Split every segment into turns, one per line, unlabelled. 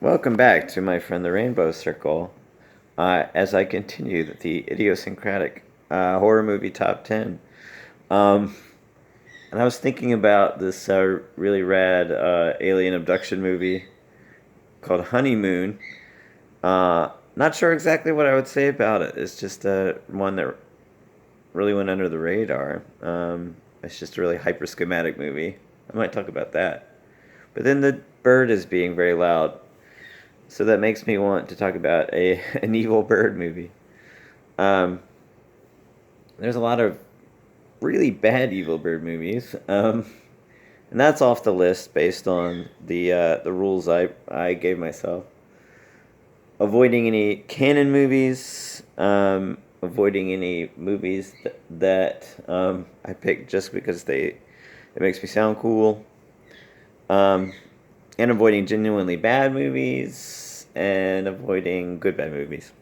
Welcome back to my friend the Rainbow Circle. As I continue the Idiosyncratic horror movie top 10. Um, and I was thinking about this really rad alien abduction movie called Honeymoon. Not sure exactly what I would say about it. It's just one that really went under the radar. It's just a really hyper schematic movie. I might talk about that. But then the bird is being very loud. So that makes me want to talk about an evil bird movie. Um, there's a lot of really bad evil bird movies, and that's off the list based on the rules I gave myself. Avoiding any canon movies, avoiding any movies that I picked just because it makes me sound cool, um, and avoiding genuinely bad movies and avoiding good bad movies.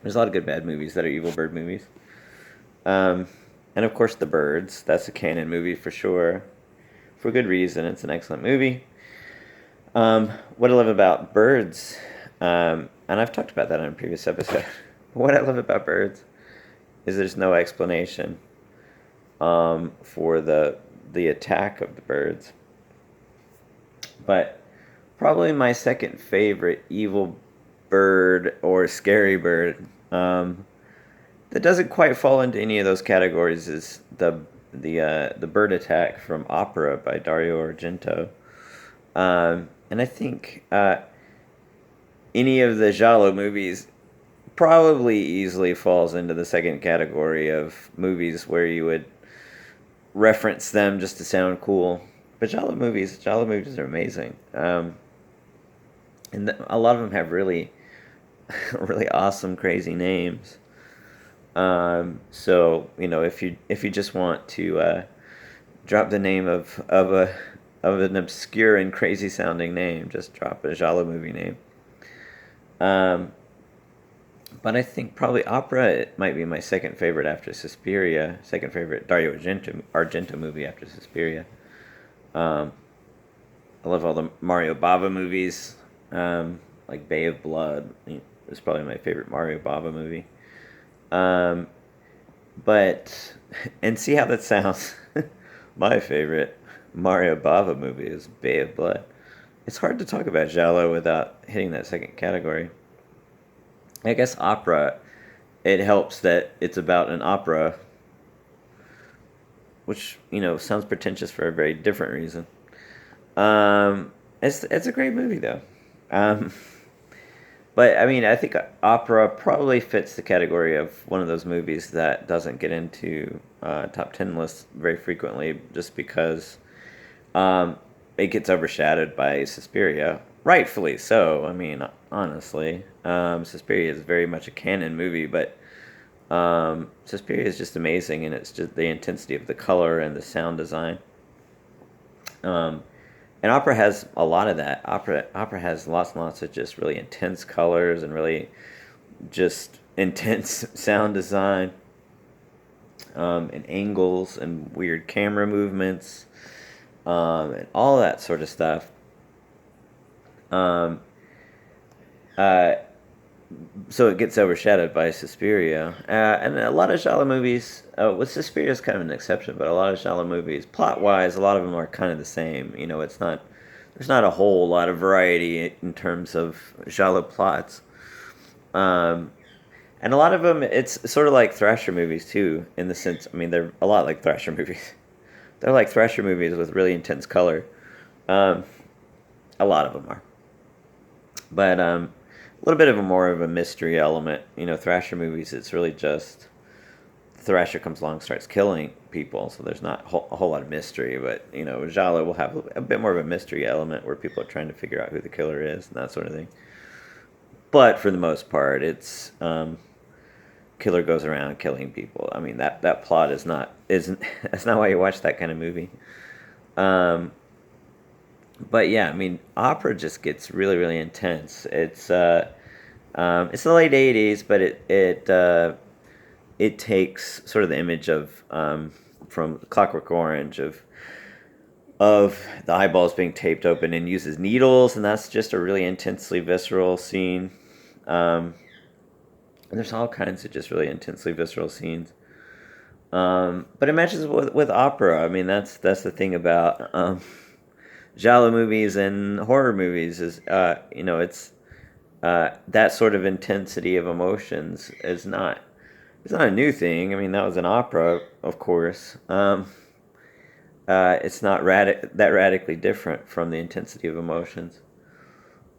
There's a lot of good bad movies that are evil bird movies. Um, and of course, The Birds. That's a canon movie for sure. For good reason. It's an excellent movie. What I love about Birds, and I've talked about that on a previous episode. What I love about Birds is there's no explanation for the attack of the birds. But probably my second favorite evil bird or scary bird that doesn't quite fall into any of those categories is the bird attack from Opera by Dario Argento. And I think any of the giallo movies probably easily falls into the second category of movies where you would reference them just to sound cool. But giallo movies are amazing, and a lot of them have really, really awesome, crazy names. So if you just want to drop the name of an obscure and crazy sounding name, just drop a giallo movie name. Um, but I think probably Opera it might be my second favorite after Suspiria. Second favorite Dario Argento movie after Suspiria. Um, I love all the Mario Bava movies, like Bay of Blood. It's probably my favorite Mario Bava movie. Um, but and see how that sounds. My favorite Mario Bava movie is Bay of Blood. It's hard to talk about giallo without hitting that second category. I guess opera. It helps that it's about an opera, which sounds pretentious for a very different reason. It's a great movie though. Um, but I mean, I think opera probably fits the category of one of those movies that doesn't get into top 10 lists very frequently, just because um, it gets overshadowed by Suspiria, rightfully so. I mean, honestly, Suspiria is very much a canon movie, but Suspiria is just amazing, and it's just the intensity of the color and the sound design. Um, and opera has a lot of that. Opera has lots and lots of just really intense colors and really just intense sound design, and angles and weird camera movements, and all that sort of stuff. Um, uh, so it gets overshadowed by Suspiria, and a lot of Shala movies. With Suspiria is kind of an exception, but a lot of Shala movies, plot wise, a lot of them are kind of the same. It's not there's not a whole lot of variety in terms of Shala plots, um, and a lot of them it's sort of like Thrasher movies too, in the sense. I mean, they're a lot like Thrasher movies. They're like Thrasher movies with really intense color. Um, a lot of them are, but a little bit of a more of a mystery element. Thrasher movies, it's really just Thrasher comes along, starts killing people, so there's not a whole lot of mystery. But Giallo will have a bit more of a mystery element where people are trying to figure out who the killer is and that sort of thing. But for the most part, it's killer goes around killing people. I mean that plot is not isn't that's not why you watch that kind of movie. Um, but yeah, I mean, opera just gets really, really intense. It's the late '80s, but it takes sort of the image of from Clockwork Orange of of the eyeballs being taped open, and uses needles, and that's just a really intensely visceral scene. Um, and there's all kinds of just really intensely visceral scenes. But it matches with opera. I mean, that's the thing about giallo movies and horror movies is it's that sort of intensity of emotions is not it's not a new thing. I mean, that was an opera, of course. It's not that radically different from the intensity of emotions.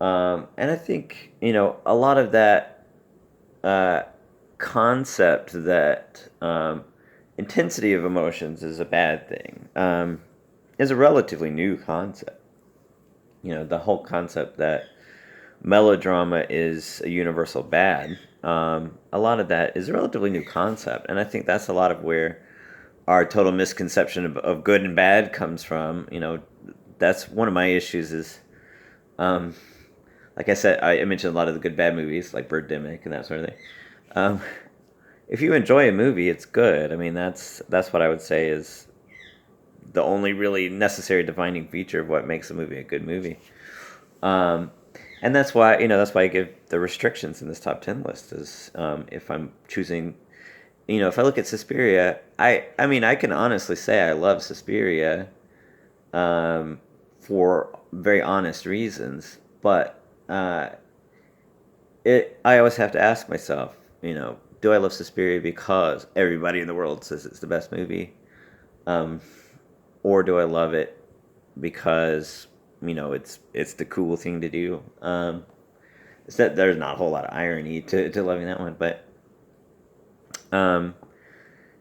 And I think a lot of that uh, concept that intensity of emotions is a bad thing is a relatively new concept. The whole concept that melodrama is a universal bad. A lot of that is a relatively new concept, and I think that's a lot of where our total misconception of good and bad comes from. That's one of my issues. Is um, like I said, I mentioned a lot of the good bad movies like Birdemic and that sort of thing. Um, if you enjoy a movie, it's good. I mean, that's what I would say is the only really necessary defining feature of what makes a movie a good movie. Um, and that's why I give the restrictions in this top 10 list is if I'm choosing, if I look at Suspiria, I mean I can honestly say I love Suspiria for very honest reasons, but I always have to ask myself, do I love Suspiria because everybody in the world says it's the best movie, um, or do I love it because it's the cool thing to do? It's that there's not a whole lot of irony to loving that one, but um,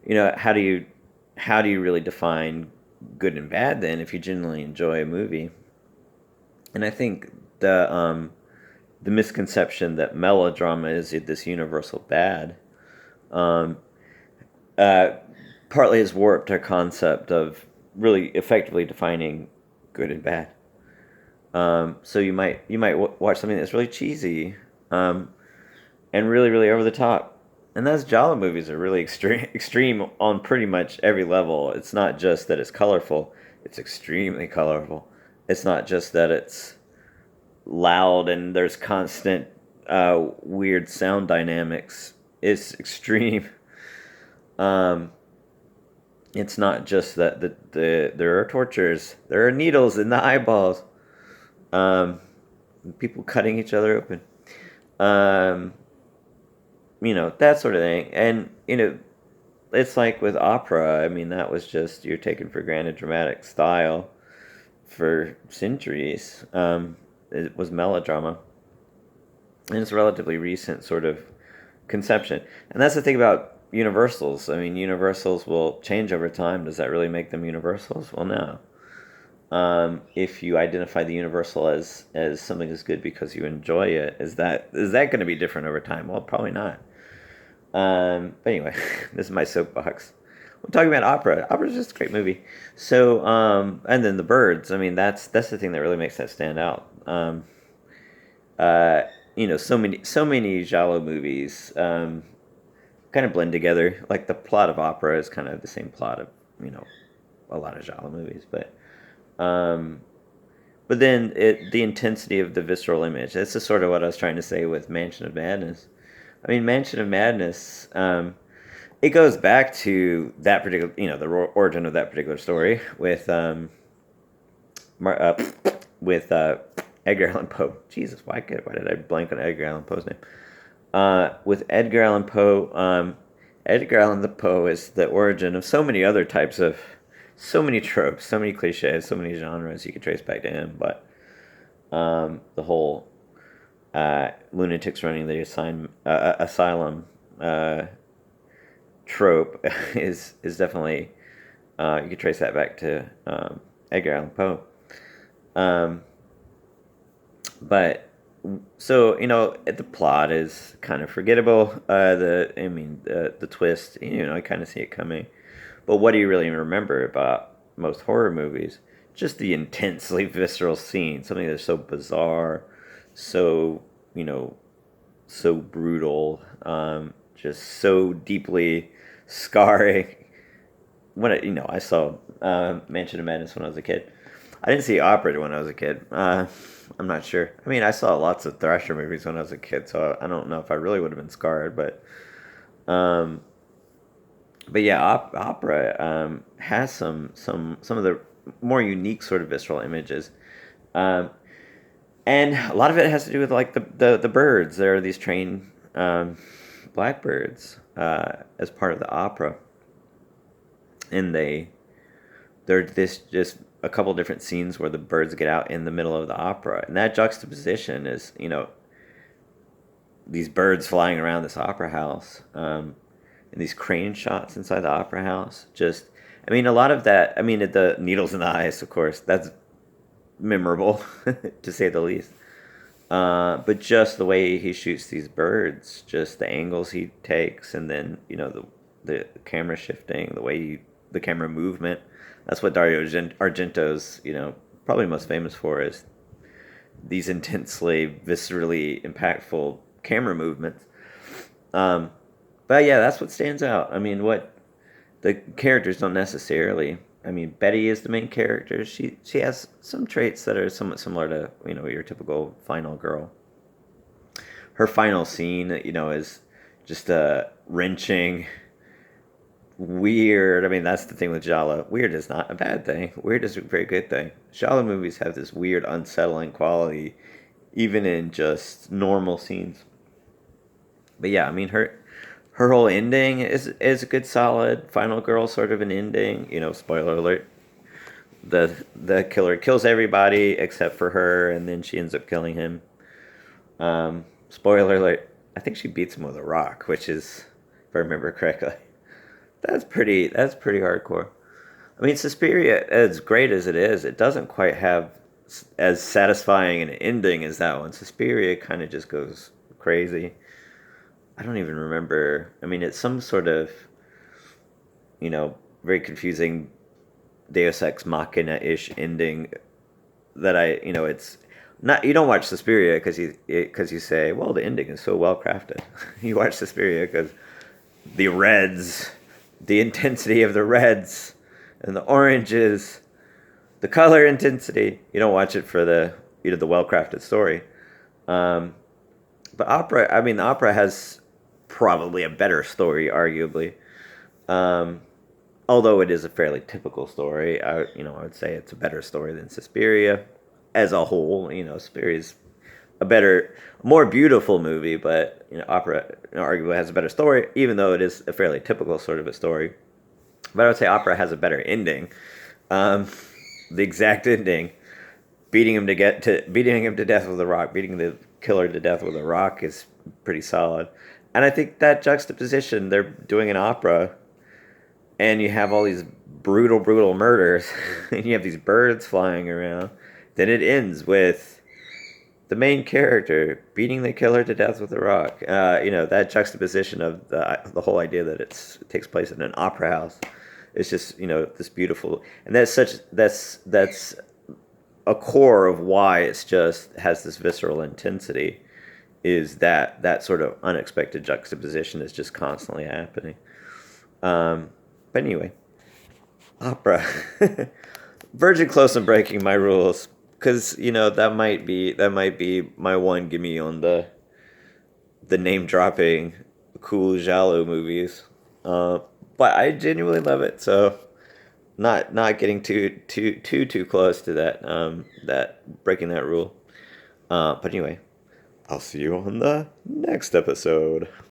how do you really define good and bad then if you genuinely enjoy a movie? And I think the misconception that melodrama is this universal bad um, uh, partly has warped our concept of really effectively defining good and bad. So you might watch something that's really cheesy and really really over the top, and those giallo movies are really extreme on pretty much every level. It's not just that it's colorful; it's extremely colorful. It's not just that it's loud and there's constant weird sound dynamics. It's extreme. Um, it's not just that there are tortures, there are needles in the eyeballs, um, people cutting each other open, um, that sort of thing. And it's like with opera. I mean, that was just you're taken for granted dramatic style for centuries. It was melodrama, and it's a relatively recent sort of conception. And that's the thing about universals. I mean, universals will change over time. Does that really make them universals? Well, no. If you identify the universal as something that's good because you enjoy it, is that going to be different over time? Well, probably not. But anyway, this is my soapbox. We're talking about opera. Opera's just a great movie. So, and then the birds. I mean, that's the thing that really makes that stand out. Uh, so many giallo movies kind of blend together. Like the plot of opera is kind of the same plot of you know a lot of giallo movies, um, but then the intensity of the visceral image. That's just sort of what I was trying to say with Mansion of Madness. I mean, Mansion of Madness. It goes back to that particular, the origin of that particular story with Mar- uh, with Edgar Allan Poe. Jesus, why did I blank on Edgar Allan Poe's name? With Edgar Allan Poe, Edgar Allan Poe is the origin of so many other types of, so many tropes, so many cliches, so many genres you could trace back to him. But the whole lunatics running the asylum trope is definitely you could trace that back to Edgar Allan Poe. Um, but so the plot is kind of forgettable. The twist, I kind of see it coming. But what do you really remember about most horror movies? Just the intensely visceral scene, something that's so bizarre, so you know, so brutal, just so deeply scarring. I saw Mansion of Madness when I was a kid, I didn't see opera when I was a kid. I'm not sure. I mean, I saw lots of Thrasher movies when I was a kid, so I don't know if I really would have been scarred. Um, but yeah, opera has some of the more unique sort of visceral images. Um, and a lot of it has to do with like the birds. There are these trained blackbirds as part of the opera, and there's this just a couple different scenes where the birds get out in the middle of the opera, and that juxtaposition is these birds flying around this opera house, and these crane shots inside the opera house. Just, I mean, a lot of that. I mean, the needles in the eyes, of course, that's memorable to say the least. But just the way he shoots these birds, just the angles he takes, and then the camera shifting, the camera movement. That's what Dario Argento's probably most famous for is these intensely, viscerally impactful camera movements. Um, but yeah, that's what stands out. I mean, what the characters don't necessarily. I mean, Betty is the main character. She has some traits that are somewhat similar to your typical final girl. Her final scene, is just a wrenching, weird. I mean, that's the thing with giallo. Weird is not a bad thing. Weird is a very good thing. Giallo movies have this weird, unsettling quality, even in just normal scenes. But yeah, I mean, her whole ending is a good, solid final girl sort of an ending. Spoiler alert. The killer kills everybody except for her, and then she ends up killing him. Spoiler alert. I think she beats him with a rock, which is, if I remember correctly, that's pretty hardcore. I mean, Suspiria, as great as it is, it doesn't quite have as satisfying an ending as that one. Suspiria kind of just goes crazy. I don't even remember. I mean, it's some sort of, very confusing Deus Ex Machina ish ending that it's not. You don't watch Suspiria because you say, well, the ending is so well crafted. You watch Suspiria because the reds, the intensity of the reds and the oranges, the color intensity. You don't watch it for the well crafted story. Um, but opera, I mean, the opera has probably a better story, arguably. Um, Although it is a fairly typical story, I would say it's a better story than Suspiria as a whole. Suspiria is a more beautiful movie, but opera arguably has a better story, even though it is a fairly typical sort of a story. But I would say opera has a better ending. Um, the exact ending, beating him to death with a rock, beating the killer to death with a rock is pretty solid. And I think that juxtaposition, they're doing an opera and you have all these brutal, brutal murders, and you have these birds flying around. Then it ends with the main character beating the killer to death with a rock. That juxtaposition of the whole idea that it takes place in an opera house is just this beautiful, and that's a core of why it's just has this visceral intensity. Is that sort of unexpected juxtaposition is just constantly happening. Um, but anyway, opera. Virgin close on breaking my rules because that might be my one gimme on the name dropping cool giallo movies. Uh, but I genuinely love it, so not getting too close to that breaking that rule. But anyway, I'll see you on the next episode.